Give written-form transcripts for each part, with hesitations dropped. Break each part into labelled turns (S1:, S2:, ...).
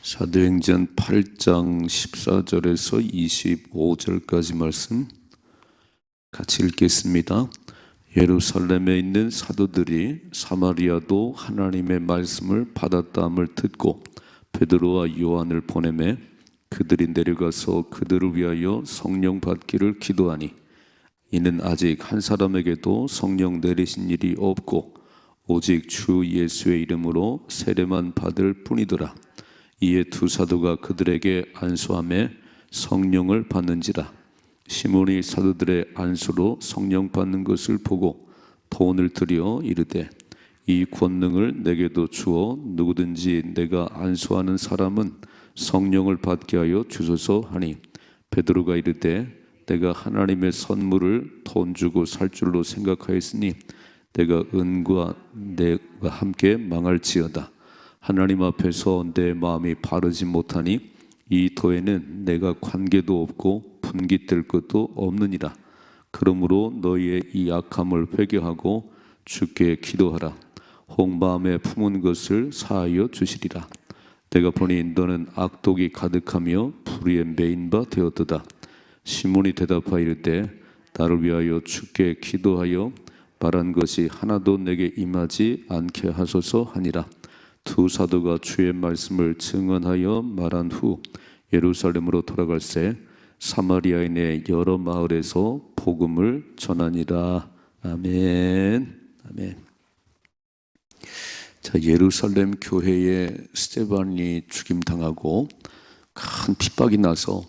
S1: 사도행전 8장 14절에서 25절까지 말씀 같이 읽겠습니다. 예루살렘에 있는 사도들이 사마리아도 하나님의 말씀을 받았다함을 듣고 베드로와 요한을 보내매 그들이 내려가서 그들을 위하여 성령 받기를 기도하니 이는 아직 한 사람에게도 성령 내리신 일이 없고 오직 주 예수의 이름으로 세례만 받을 뿐이더라. 이에 두 사도가 그들에게 안수하며 성령을 받는지라. 시몬이 사도들의 안수로 성령 받는 것을 보고 돈을 들여 이르되 이 권능을 내게도 주어 누구든지 내가 안수하는 사람은 성령을 받게 하여 주소서 하니 베드로가 이르되 내가 하나님의 선물을 돈 주고 살 줄로 생각하였으니 내가 은과 내가 함께 망할지어다. 하나님 앞에서 내 마음이 바르지 못하니 이 도에는 내가 관계도 없고 분깃될 것도 없느니라. 그러므로 너희의 이 악함을 회개하고 주께 기도하라. 홍마음에 품은 것을 사하여 주시리라. 내가 보니 너는 악독이 가득하며 불의에 매인 바 되었도다. 시몬이 대답하여 이르되 나를 위하여 주께 기도하여 말한 것이 하나도 내게 임하지 않게 하소서 하니라. 두 사도가 주의 말씀을 증언하여 말한 후 예루살렘으로 돌아갈새 사마리아인의 여러 마을에서 복음을 전하니라. 아멘. 아멘. 자, 예루살렘 교회에 스데반이 죽임당하고 큰 핍박이 나서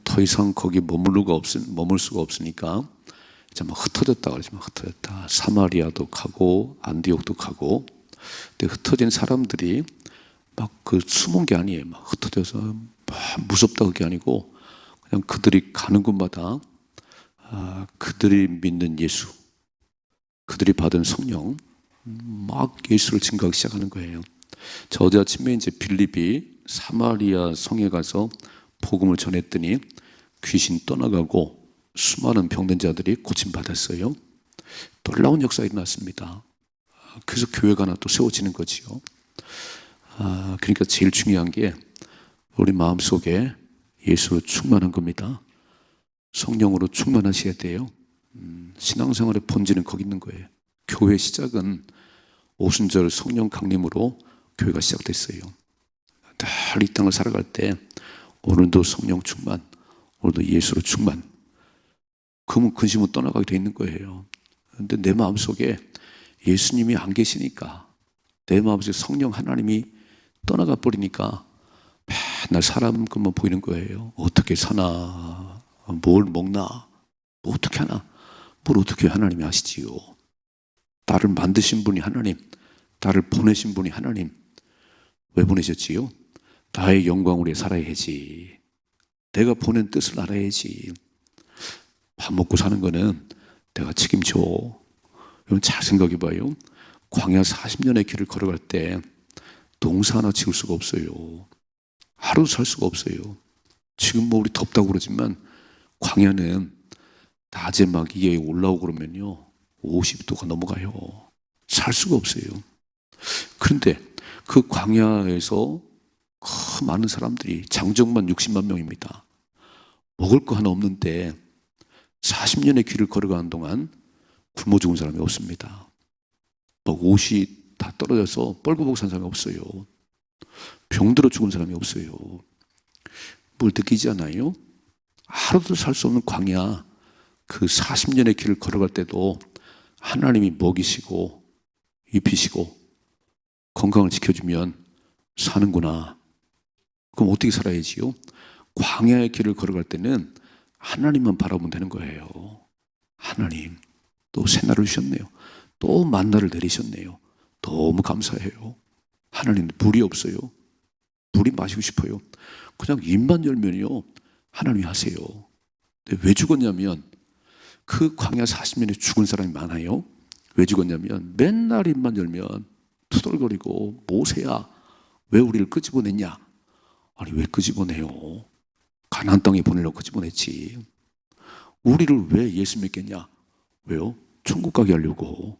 S1: 더 이상 거기 머물 수가 없으니까 이제 막 흩어졌다 그러지만 흩어졌다. 사마리아도 가고 안디옥도 가고. 근데 흩어진 사람들이 막 숨은 게 아니에요. 막 흩어져서 막 무섭다 그게 아니고 그냥 그들이 가는 곳마다 그들이 믿는 예수, 그들이 받은 성령, 막 예수를 증거하기 시작하는 거예요. 저 어제 아침에 이제 빌립이 사마리아 성에 가서 복음을 전했더니 귀신 떠나가고 수많은 병든 자들이 고침받았어요. 놀라운 역사가 일어났습니다. 그래서 교회가 하나 또 세워지는 거지요. 그러니까 제일 중요한 게 우리 마음속에 예수로 충만한 겁니다. 성령으로 충만하셔야 돼요. 신앙생활의 본질은 거기 있는 거예요. 교회 시작은 오순절 성령 강림으로 교회가 시작됐어요. 늘 이 땅을 살아갈 때 오늘도 성령 충만, 오늘도 예수로 충만. 그러면 근심은 떠나가게 돼 있는 거예요. 그런데 내 마음속에 예수님이 안 계시니까 내 마음속에 성령 하나님이 떠나가 버리니까 맨날 사람 것만 보이는 거예요. 어떻게 사나, 뭘 먹나, 뭐 어떻게 하나, 뭘 어떻게 하나님이 아시지요. 나를 만드신 분이 하나님, 나를 보내신 분이 하나님. 왜 보내셨지요? 나의 영광을 위해 살아야지. 내가 보낸 뜻을 알아야지. 밥 먹고 사는 거는 내가 책임져. 여러분 잘 생각해 봐요. 광야 40년의 길을 걸어갈 때 농사 하나 지을 수가 없어요. 하루 살 수가 없어요. 지금 뭐 우리 덥다고 그러지만 광야는 낮에 막 이게 올라오고 그러면요 50도가 넘어가요. 살 수가 없어요. 그런데 그 광야에서 그 많은 사람들이 장정만 60만 명입니다. 먹을 거 하나 없는데 40년의 길을 걸어가는 동안 굶어 죽은 사람이 없습니다. 막 옷이 다 떨어져서 뻘거벗고 산 사람이 없어요. 병들어 죽은 사람이 없어요. 뭘 느끼지 않아요? 하루도 살 수 없는 광야, 그 40년의 길을 걸어갈 때도 하나님이 먹이시고 입히시고 건강을 지켜주면 사는구나. 그럼 어떻게 살아야지요? 광야의 길을 걸어갈 때는 하나님만 바라보면 되는 거예요. 하나님, 또 새날을 주셨네요. 또 만나를 내리셨네요. 너무 감사해요. 하나님, 물이 없어요. 물이 마시고 싶어요. 그냥 입만 열면요 하나님이 하세요. 근데 왜 죽었냐면 그 광야 40년에 죽은 사람이 많아요. 왜 죽었냐면 맨날 입만 열면 투덜거리고 모세야 왜 우리를 끄집어냈냐. 아니 왜 끄집어내요? 가나안 땅에 보내려고 끄집어냈지. 우리를 왜 예수 믿겠냐? 왜요? 천국 가게 하려고.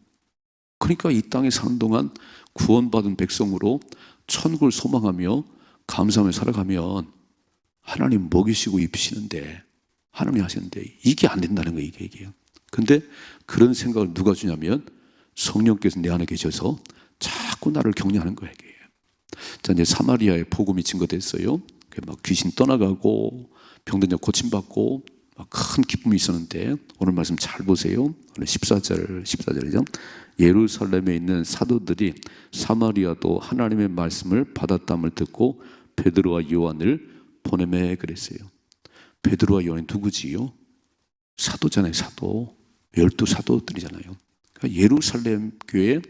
S1: 그러니까 이 땅에 사는 동안 구원받은 백성으로 천국을 소망하며 감사하며 살아가면 하나님 먹이시고 입히시는데, 하나님이 하시는데 이게 안 된다는 거예요. 이게. 근데 그런 생각을 누가 주냐면 성령께서 내 안에 계셔서 자꾸 나를 격려하는 거예요. 이게. 자, 이제 사마리아의 복음이 증거됐어요. 막 귀신 떠나가고 병든 자 고침받고 막 큰 기쁨이 있었는데, 오늘 말씀 잘 보세요. 오늘 14절이죠. 예루살렘에 있는 사도들이 사마리아도 하나님의 말씀을 받았담을 듣고 베드로와 요한을 보내매 그랬어요. 베드로와 요한이 누구지요? 사도잖아요. 사도. 12사도들이잖아요. 그러니까 예루살렘 교회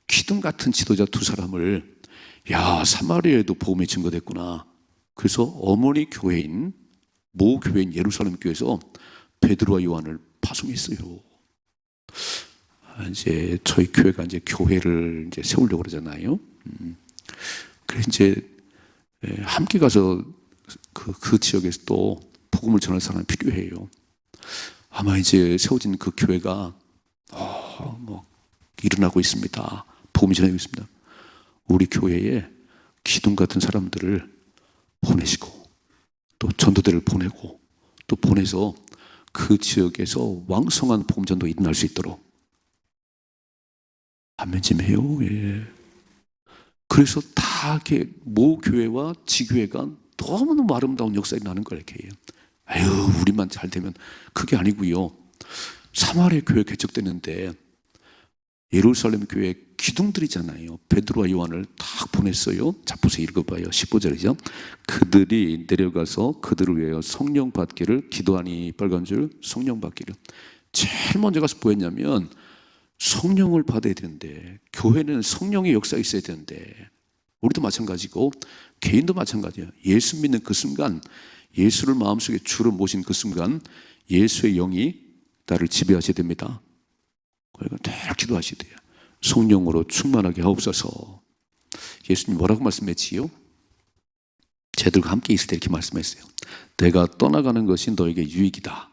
S1: 기둥 같은 지도자 두 사람을, 야, 사마리아에도 복음이 증거됐구나. 그래서 어머니 교회인, 모 교회인 예루살렘 교회에서 베드로와 요한을 파송했어요. 이제 저희 교회가 이제 교회를 이제 세우려고 그러잖아요. 그래서 이제 함께 가서 그 지역에서 또 복음을 전할 사람이 필요해요. 아마 이제 세워진 그 교회가 일어나고 있습니다. 복음이 전하고 있습니다. 우리 교회에 기둥 같은 사람들을 보내시고 또 전도대를 보내고 또 보내서 그 지역에서 왕성한 복음 전도가 일어날 수 있도록 아멘 좀 해요. 예. 그래서 다 이렇게 모 교회와 지교회가 너무너무 아름다운 역사가 나는 거예요. 이렇게. 아유, 우리만 잘 되면. 그게 아니고요. 사마리아 교회 개척되는데 예루살렘 교회 기둥들이잖아요. 베드로와 요한을 딱 보냈어요. 자, 보세요. 읽어봐요. 15절이죠. 그들이 내려가서 그들을 위하여 성령 받기를 기도하니, 빨간 줄 성령 받기를. 제일 먼저 가서 뭐 했냐면 성령을 받아야 되는데, 교회는 성령의 역사가 있어야 되는데, 우리도 마찬가지고 개인도 마찬가지예요. 예수 믿는 그 순간, 예수를 마음속에 주로 모신 그 순간 예수의 영이 나를 지배하셔야 됩니다. 그러니까 늘 기도하셔야 돼요. 성령으로 충만하게 하옵소서. 예수님 뭐라고 말씀했지요? 쟤들과 함께 있을 때 이렇게 말씀했어요. 내가 떠나가는 것이 너에게 유익이다.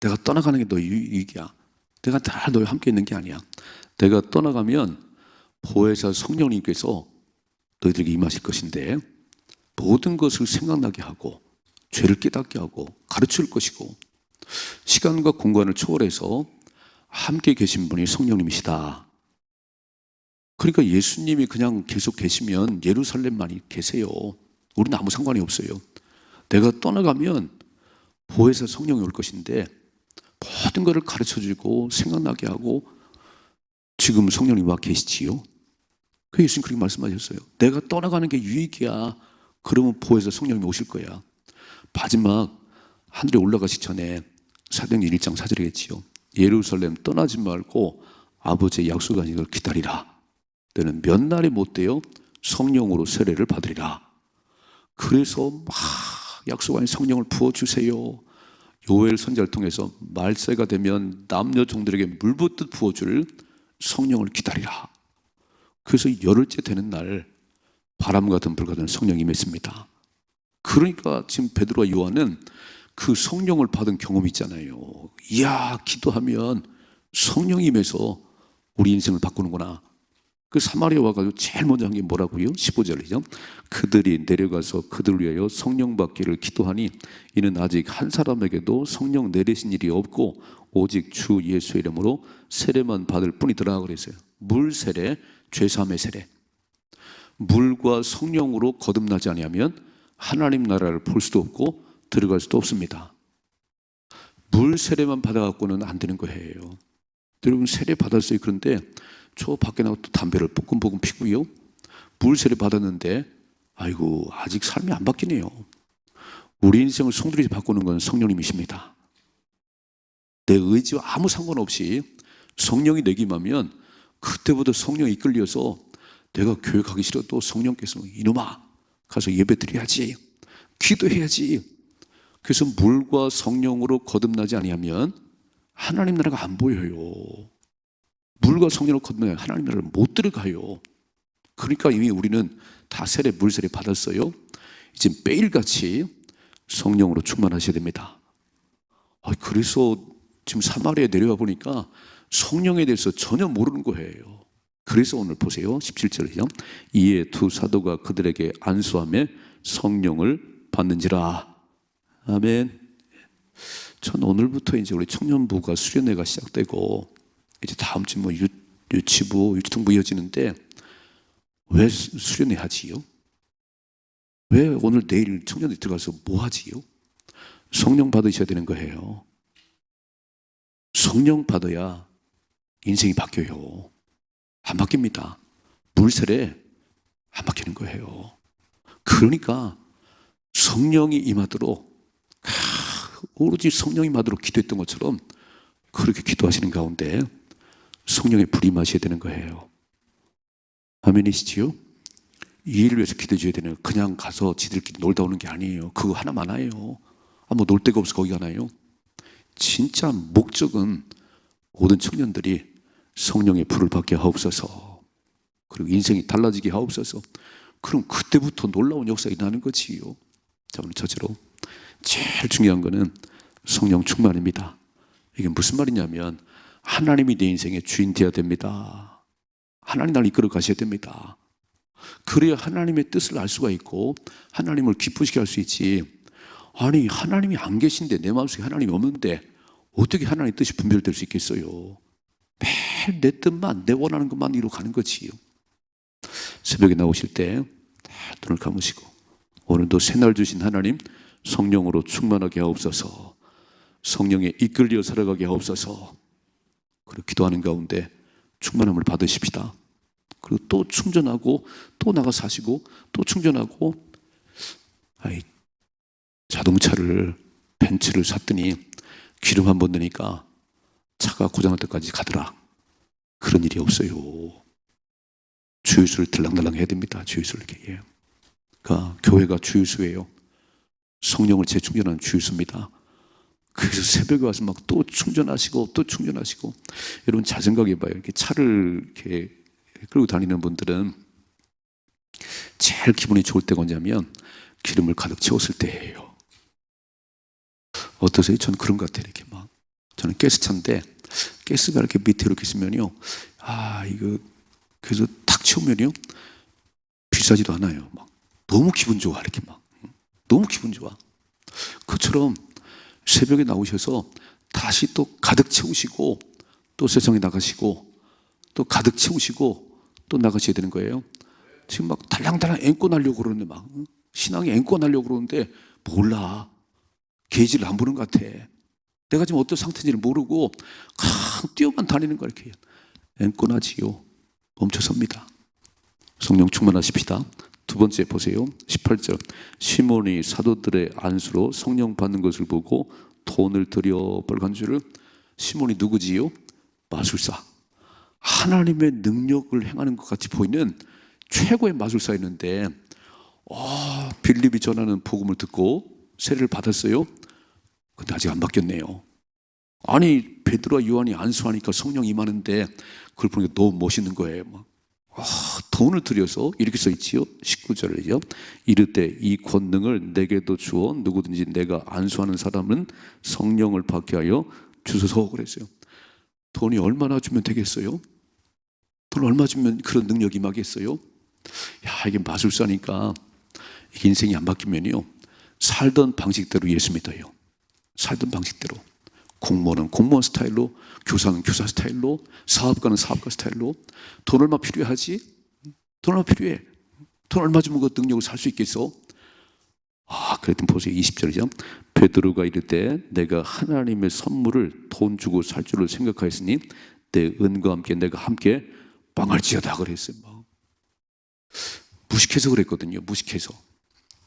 S1: 내가 떠나가는 게 너의 유익이야. 내가 다 너와 함께 있는 게 아니야. 내가 떠나가면 보혜사 성령님께서 너희들에게 임하실 것인데, 모든 것을 생각나게 하고 죄를 깨닫게 하고 가르칠 것이고, 시간과 공간을 초월해서 함께 계신 분이 성령님이시다. 그러니까 예수님이 그냥 계속 계시면 예루살렘만이 계세요. 우리는 아무 상관이 없어요. 내가 떠나가면 보혜사 성령이 올 것인데 모든 것을 가르쳐주고 생각나게 하고, 지금 성령님 와 계시지요. 그 예수님 그렇게 말씀하셨어요. 내가 떠나가는 게 유익이야. 그러면 보혜사 성령님이 오실 거야. 마지막 하늘에 올라가시기 전에 사도행전 1장 4절이겠지요. 예루살렘 떠나지 말고 아버지의 약속하신 걸 기다리라. 너는 몇 날이 못 되어 성령으로 세례를 받으리라. 그래서 막 약속하신 성령을 부어주세요. 요엘 선지자를 통해서 말세가 되면 남녀 종들에게 물붓듯 부어줄 성령을 기다리라. 그래서 열흘째 되는 날 바람 같은 불 같은 성령이 임했습니다. 그러니까 지금 베드로와 요한은 그 성령을 받은 경험이 있잖아요. 이야, 기도하면 성령이 임해서 우리 인생을 바꾸는구나. 그 사마리아 와가지고 제일 먼저 한 게 뭐라고요? 15절이죠. 그들이 내려가서 그들을 위하여 성령 받기를 기도하니 이는 아직 한 사람에게도 성령 내리신 일이 없고 오직 주 예수의 이름으로 세례만 받을 뿐이더라 그랬어요. 물 세례, 죄사함의 세례. 물과 성령으로 거듭나지 아니하면 하나님 나라를 볼 수도 없고 들어갈 수도 없습니다. 물 세례만 받아갖고는 안 되는 거예요. 여러분 세례 받았어요. 그런데 저 밖에 나가서 또 담배를 뽀끔뽀끔 피고요. 물 세례 받았는데 아이고 아직 삶이 안 바뀌네요. 우리 인생을 송두리째 바꾸는 건 성령님이십니다. 내 의지와 아무 상관없이 성령이 내게 임하면 그때부터 성령이 이끌려서 내가 교회 가기 싫어도 성령께서 이놈아 가서 예배 드려야지, 기도해야지. 그래서 물과 성령으로 거듭나지 아니하면 하나님 나라가 안 보여요. 물과 성령으로 거듭나야 하나님 나라를 못 들어가요. 그러니까 이미 우리는 다 세례, 물 세례 받았어요. 이제 매일같이 성령으로 충만하셔야 됩니다. 그래서 지금 사마리아에 내려와 보니까 성령에 대해서 전혀 모르는 거예요. 그래서 오늘 보세요. 17절이요. 이에 두 사도가 그들에게 안수하며 성령을 받는지라. 아멘. 전 오늘부터 이제 우리 청년부가 수련회가 시작되고 이제 다음 주 뭐 유치부, 유치통부 이어지는데 왜 수련회 하지요? 왜 오늘 내일 청년들이 들어가서 뭐 하지요? 성령 받으셔야 되는 거예요. 성령 받아야 인생이 바뀌어요. 안 바뀝니다. 물세례 안 바뀌는 거예요. 그러니까 성령이 임하도록 오로지 성령이 임하도록 기도했던 것처럼 그렇게 기도하시는 가운데 성령의 불이 임하셔야 되는 거예요. 아멘이시지요? 이 일을 위해서 기도해 줘야 되는, 그냥 가서 지들끼리 놀다 오는 게 아니에요. 그거 하나 많아요. 뭐 놀 데가 없어 거기 하나요? 진짜 목적은 모든 청년들이 성령의 불을 받게 하옵소서, 그리고 인생이 달라지게 하옵소서. 그럼 그때부터 놀라운 역사가 일어나는 거지요. 자, 오늘 첫째로 제일 중요한 거는 성령 충만입니다. 이게 무슨 말이냐면 하나님이 내 인생의 주인 되어야 됩니다. 하나님 날 이끌어 가셔야 됩니다. 그래야 하나님의 뜻을 알 수가 있고 하나님을 기쁘시게 할 수 있지. 아니, 하나님이 안 계신데, 내 마음속에 하나님이 없는데 어떻게 하나님의 뜻이 분별될 수 있겠어요? 매일 내 뜻만, 내 원하는 것만 이루어 가는 거지요. 새벽에 나오실 때 눈을 감으시고 오늘도 새날 주신 하나님 성령으로 충만하게 하옵소서, 성령에 이끌려 살아가게 하옵소서. 그리고 기도하는 가운데 충만함을 받으십시다. 그리고 또 충전하고 또 나가 사시고 또 충전하고. 자동차를, 벤츠를 샀더니 기름 한 번 넣으니까 차가 고장날 때까지 가더라. 그런 일이 없어요. 주유소를 들락날락 해야 됩니다. 주유소를 이렇게. 그러니까 교회가 주유소예요. 성령을 재충전하는 주유소입니다. 그래서 새벽에 와서 막 또 충전하시고 또 충전하시고. 여러분 잘 생각해 봐요. 이렇게 차를 이렇게 끌고 다니는 분들은 제일 기분이 좋을 때가 언제냐면 기름을 가득 채웠을 때예요. 어떠세요? 전 그런 것 같아요. 이렇게 막, 저는 가스차인데 가스가 이렇게 밑에 이렇게 있으면요, 이거 그래서 탁 채우면요 비싸지도 않아요. 막 너무 기분 좋아. 이렇게 막 너무 기분 좋아. 그처럼 새벽에 나오셔서 다시 또 가득 채우시고 또 세상에 나가시고 또 가득 채우시고 또 나가셔야 되는 거예요. 지금 막 달랑달랑 앵꼬 나려고 그러는데, 막 신앙이 앵꼬 나려고 그러는데 몰라. 게이지를 안 보는 것 같아. 내가 지금 어떤 상태인지를 모르고 뛰어만 다니는 거야. 이렇게 앵꼬 나지요. 멈춰섭니다. 성령 충만하십시다. 두 번째 보세요. 18절. 시몬이 사도들의 안수로 성령 받는 것을 보고 돈을 들여 벌간주를. 시몬이 누구지요? 마술사. 하나님의 능력을 행하는 것 같이 보이는 최고의 마술사였는데 빌립이 전하는 복음을 듣고 세례를 받았어요. 근데 아직 안 바뀌었네요. 아니, 베드로와 요한이 안수하니까 성령이 임하는데 그걸 보니까 너무 멋있는 거예요. 돈을 들여서 이렇게 써있지요. 19절이요. 이르되 이 권능을 내게도 주어 누구든지 내가 안수하는 사람은 성령을 받게 하여 주소서 그랬어요. 돈이 얼마나 주면 되겠어요? 돈 얼마 주면 그런 능력이 임하겠어요? 이게 마술사니까 이게 인생이 안 바뀌면요, 살던 방식대로 예수 믿어요. 살던 방식대로. 공무원은 공무원 스타일로, 교사는 교사 스타일로, 사업가는 사업가 스타일로. 돈 얼마 필요하지? 돈 얼마 필요해? 돈 얼마 주면 그 능력을 살 수 있겠어? 그랬더니 보세요. 20절이죠. 베드로가 이르되 내가 하나님의 선물을 돈 주고 살 줄을 생각하였으니 내 은과 함께 내가 함께 빵할지어다 그랬어요. 무식해서 그랬거든요. 무식해서.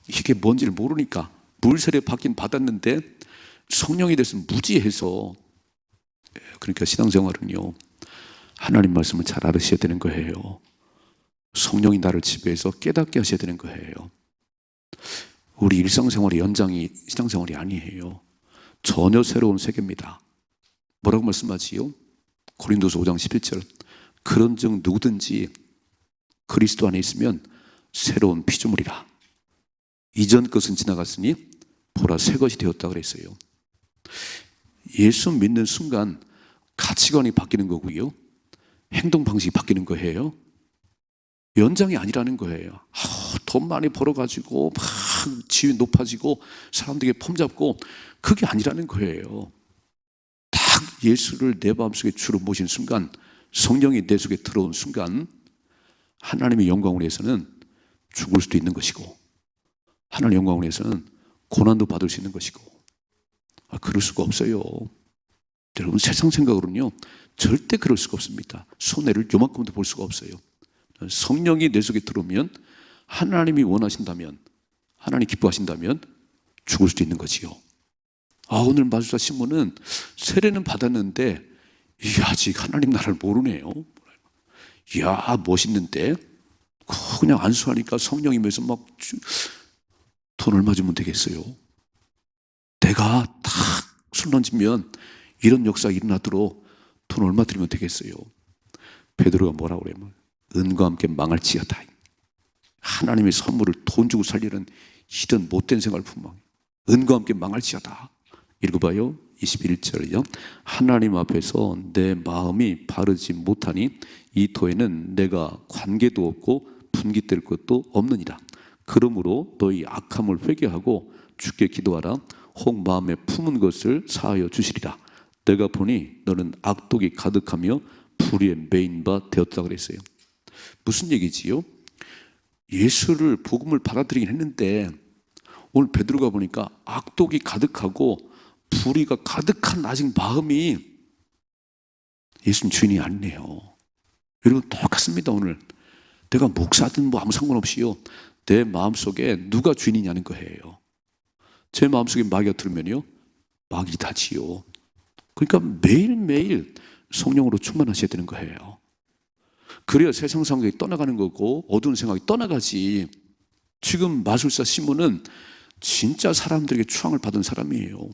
S1: 이게 뭔지를 모르니까. 물세례 받긴 받았는데 성령이 됐으면 무지해서. 그러니까 신앙생활은요, 하나님 말씀을 잘 알으셔야 되는 거예요. 성령이 나를 지배해서 깨닫게 하셔야 되는 거예요. 우리 일상생활의 연장이 신앙생활이 아니에요. 전혀 새로운 세계입니다. 뭐라고 말씀하지요? 고린도서 5장 11절. 그런즉 누구든지 그리스도 안에 있으면 새로운 피조물이라. 이전 것은 지나갔으니 보라 새 것이 되었다 그랬어요. 예수 믿는 순간 가치관이 바뀌는 거고요, 행동 방식이 바뀌는 거예요. 연장이 아니라는 거예요. 돈 많이 벌어가지고 막 지위 높아지고 사람들에게 폼잡고, 그게 아니라는 거예요. 딱 예수를 내 마음속에 주로 모신 순간, 성령이 내 속에 들어온 순간, 하나님의 영광을 위해서는 죽을 수도 있는 것이고, 하나님의 영광을 위해서는 고난도 받을 수 있는 것이고. 그럴 수가 없어요. 여러분, 세상 생각으로는요 절대 그럴 수가 없습니다. 손해를 요만큼도 볼 수가 없어요. 성령이 내 속에 들어오면, 하나님이 원하신다면, 하나님 기뻐하신다면 죽을 수도 있는 거지요. 오늘 마술사 시몬은 세례는 받았는데 아직 하나님 나라를 모르네요. 이야, 멋있는데 그냥 안수하니까 성령이 임해서 막 돈 얼마 주면 되겠어요? 내가 딱 술 던지면 이런 역사가 일어나도록 돈 얼마 드리면 되겠어요? 베드로가 뭐라고 그래요? 은과 함께 망할지어다. 하나님의 선물을 돈 주고 살리는 이런 못된 생활 품망, 은과 함께 망할지어다. 읽어봐요. 21절이요. 하나님 앞에서 내 마음이 바르지 못하니 이 토에는 내가 관계도 없고 분깃될 것도 없느니라. 그러므로 너희 악함을 회개하고 주께 기도하라. 혹 마음에 품은 것을 사하여 주시리라. 내가 보니 너는 악독이 가득하며 불의에 매인 바 되었다 그랬어요. 무슨 얘기지요? 예수를, 복음을 받아들이긴 했는데 오늘 베드로가 보니까 악독이 가득하고 불의가 가득한 아직 마음이 예수님 주인이 아니네요. 여러분, 똑같습니다. 오늘 내가 목사든 뭐 아무 상관없이요, 내 마음속에 누가 주인이냐는 거예요. 제 마음속에 마귀가 들으면요 마귀 다지요. 그러니까 매일매일 성령으로 충만하셔야 되는 거예요. 그래야 세상 생각이 떠나가는 거고 어두운 생각이 떠나가지. 지금 마술사 시몬은 진짜 사람들에게 추앙을 받은 사람이에요.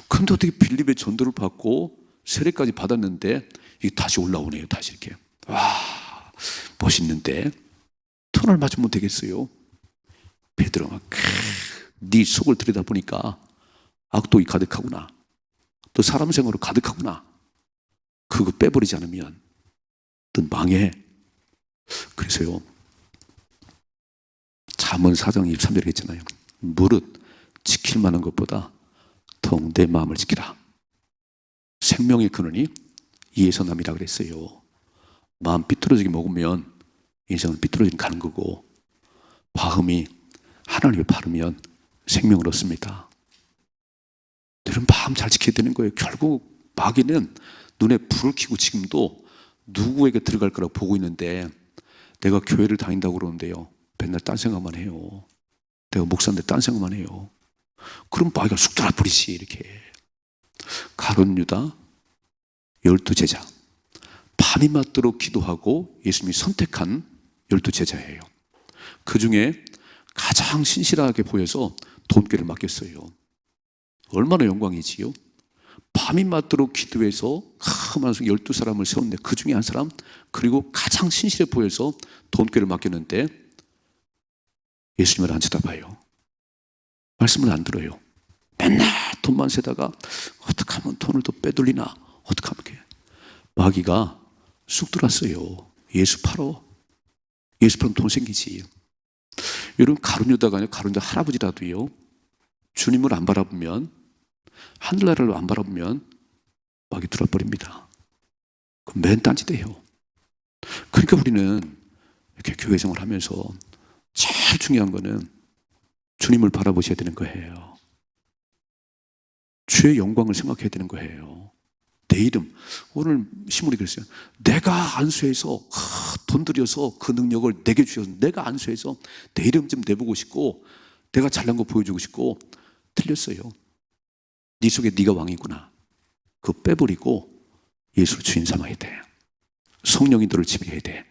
S1: 근데 어떻게 빌립의 전도를 받고 세례까지 받았는데 이게 다시 올라오네요. 다시 이렇게. 와, 멋있는데 턴을 맞으면 되겠어요? 베드로가 네 속을 들여다보니까 악독이 가득하구나, 또 사람 생활로 가득하구나. 그거 빼버리지 않으면 넌 망해. 그래서요, 잠언 4장 23절에 했잖아요. 무릇 지킬 만한 것보다 더 내 마음을 지키라. 생명의 근원이 이에서 남이라 그랬어요. 마음 삐뚤어지게 먹으면 인생은 삐뚤어지게 가는 거고, 마음이 하나님을 바르면 생명을 얻습니다. 여러분, 마음 잘 지켜야 되는 거예요. 결국 마귀는 눈에 불을 켜고 지금도 누구에게 들어갈 거라고 보고 있는데, 내가 교회를 다닌다고 그러는데요 맨날 딴 생각만 해요. 내가 목사인데 딴 생각만 해요. 그럼 마귀가 쑥 들어버리지. 이렇게 가룟 유다 12제자, 밤이 맞도록 기도하고 예수님이 선택한 12제자예요. 그 중에 가장 신실하게 보여서 돈꾀를 맡겼어요. 얼마나 영광이지요? 밤이 맞도록 기도해서 큰 12사람을 세웠는데 그 중에 한 사람, 그리고 가장 신실해 보여서 돈꾀를 맡겼는데 예수님을 안 쳐다봐요. 말씀을 안 들어요. 맨날 돈만 세다가 어떻게 하면 돈을 더 빼돌리나, 어떻게 하면 이렇게. 마귀가 쑥 들어왔어요. 예수 팔어. 예수 팔면 돈 생기지. 여러분, 가룟 유다가 아니라 가룟 유다 할아버지라도요, 주님을 안 바라보면, 하늘나라를 안 바라보면 마귀 들어버립니다. 그럼 맨 딴짓해요. 그러니까 우리는 이렇게 교회 생활하면서 제일 중요한 거는 주님을 바라보셔야 되는 거예요. 주의 영광을 생각해야 되는 거예요. 내 이름, 오늘 시몬이 그랬어요. 내가 안수해서 돈 들여서 그 능력을 내게 주셔서 내가 안수해서 내 이름 좀 내보고 싶고 내가 잘난 거 보여주고 싶고. 틀렸어요. 네 속에 네가 왕이구나, 그거 빼버리고 예수를 주인 삼아야 돼. 성령이 너를 지배해야 돼.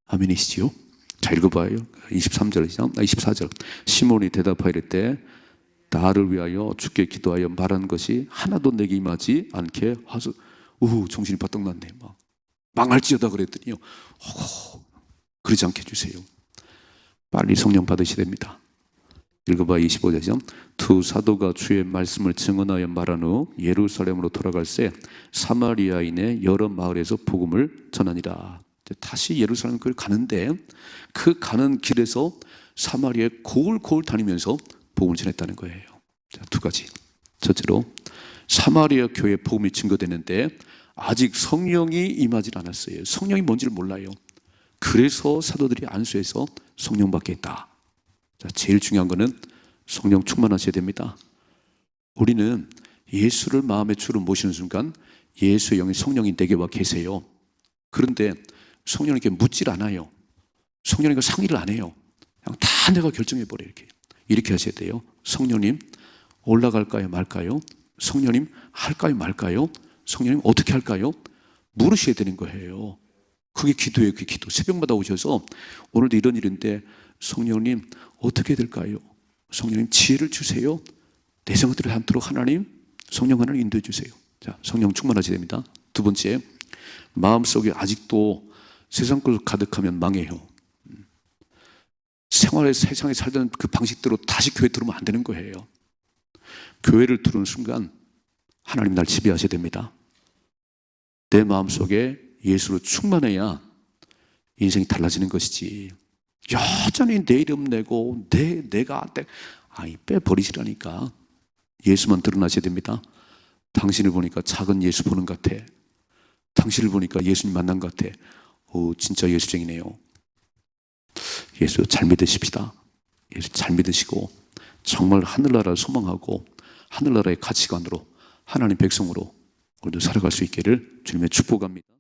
S1: 아멘이시지요? 자, 읽어봐요. 24절. 시몬이 대답하여 이르되 나를 위하여 주께 기도하여 말한 것이 하나도 내게 임하지 않게 하소. 정신이 바짝 났네. 막 망할지어다 그랬더니요, 그러지 않게 해주세요. 빨리 성령 받으셔야 됩니다. 읽어봐. 25절. 두 사도가 주의 말씀을 증언하여 말한 후 예루살렘으로 돌아갈새 사마리아인의 여러 마을에서 복음을 전하니라. 다시 예루살렘 교회를 가는데 그 가는 길에서 사마리아에 고울고울 다니면서 복음을 전했다는 거예요. 자, 두 가지. 첫째로 사마리아 교회에 복음이 증거되는데 아직 성령이 임하지 않았어요. 성령이 뭔지를 몰라요. 그래서 사도들이 안수해서 성령 받게 했다. 자, 제일 중요한 거는 성령 충만하셔야 됩니다. 우리는 예수를 마음의 주로 모시는 순간 예수의 영이 성령이 내게 와 계세요. 그런데 성령님께 묻질 않아요. 성령님과 상의를 안 해요. 그냥 다 내가 결정해버려요. 이렇게 하셔야 돼요. 성령님 올라갈까요 말까요? 성령님 할까요 말까요? 성령님 어떻게 할까요? 물으셔야 되는 거예요. 그게 기도예요. 그게 기도. 새벽마다 오셔서 오늘도 이런 일인데 성령님 어떻게 될까요? 성령님 지혜를 주세요. 내 생각대로 않도록 하나님, 성령 하나님 인도해 주세요. 자, 성령 충만하셔야 됩니다. 두 번째, 마음속에 아직도 세상 걸 가득하면 망해요. 세상에 살던 그 방식대로 다시 교회 들어오면 안 되는 거예요. 교회를 들어오는 순간 하나님 날 지배하셔야 됩니다. 내 마음속에 예수로 충만해야 인생이 달라지는 것이지. 여전히 내 이름 내고 내가 빼버리시라니까. 예수만 드러나셔야 됩니다. 당신을 보니까 작은 예수 보는 것 같아. 당신을 보니까 예수님 만난 것 같아. 오, 진짜 예수쟁이네요. 예수 잘 믿으십시다. 예수 잘 믿으시고 정말 하늘나라를 소망하고 하늘나라의 가치관으로 하나님 백성으로 오늘도 살아갈 수 있기를 주님의 축복합니다.